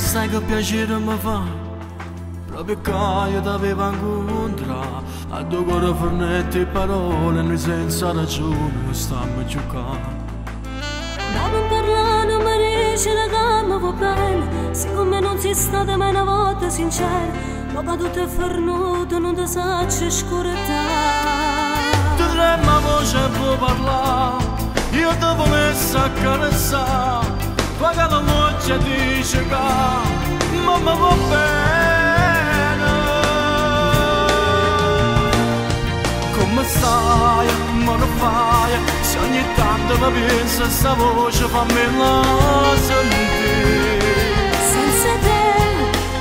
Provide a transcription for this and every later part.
sai che piacere mi fa, proprio che io t'avevo incontrato, a due cuore fornetti e parole, noi senza ragione stiamo giocando. Non parlare, non mi dice che mi va bene, siccome non sei stata mai una volta sincera, ma che tutto è fornuto, non ti sacci scordare. Tu trema voce può parlare, io ti volessi accarezzare, poi che la voce dice che ma mi va bene. Come stai, ma lo fai, se ogni tanto mi penso sta voce fammi la sentire. Senza te,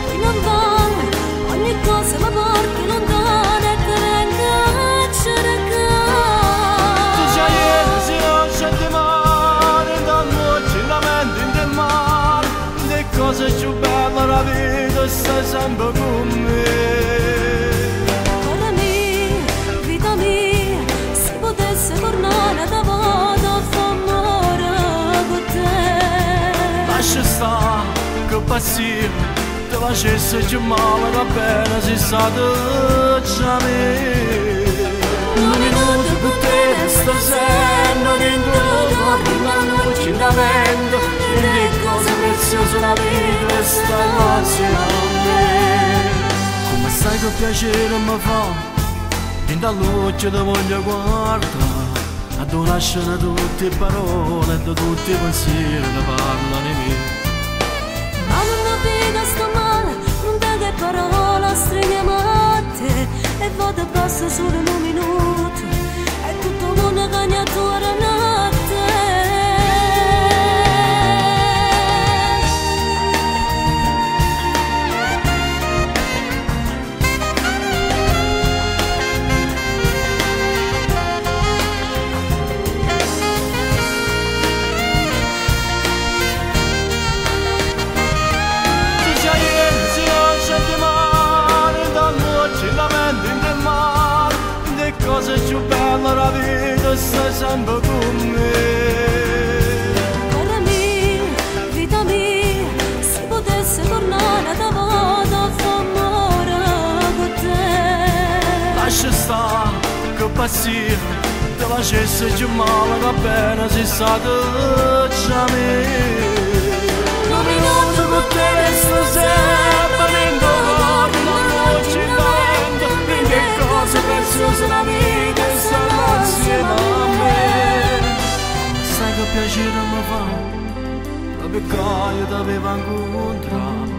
poi non vale, ogni cosa mi porti lontano e te vengo a cercare. Tu già ieri si lascia di mare, da notte la mente in del mare, le cose più belle della vita stai sempre con me. Cuore mio, vita mia, se potesse tornare da volta fa amore con te. Lascia stare, che passivo, ti facesse giù male, va bene, sei stato già me. Un minuto con te stasera, dentro arriva la noce in lamento, e le cose preziose la vita sta insieme a me. Come sai che piacere mi fa, in da luce ti voglio guardare, ad una scena tutte parole e da tutti i pensieri che parlano di me. Ma non vita sto male, non te che parola stringiamo a te, e vado basta solo un minuto, e tutto il mondo cagna attorno a te. Cose più belle della vita stai sempre con me. Cuore mio, vita mia, se potesse tornare da volta fa amore con te. Lascia stare, che passivo, ti facesse giù male, va bene, sei stato già me. Un minuto con te stasera, dentro la noce in vento, le cose preziose la vita stanno insieme a me. Sai che piacere mi fa, proprio che io t'avevo incontrato,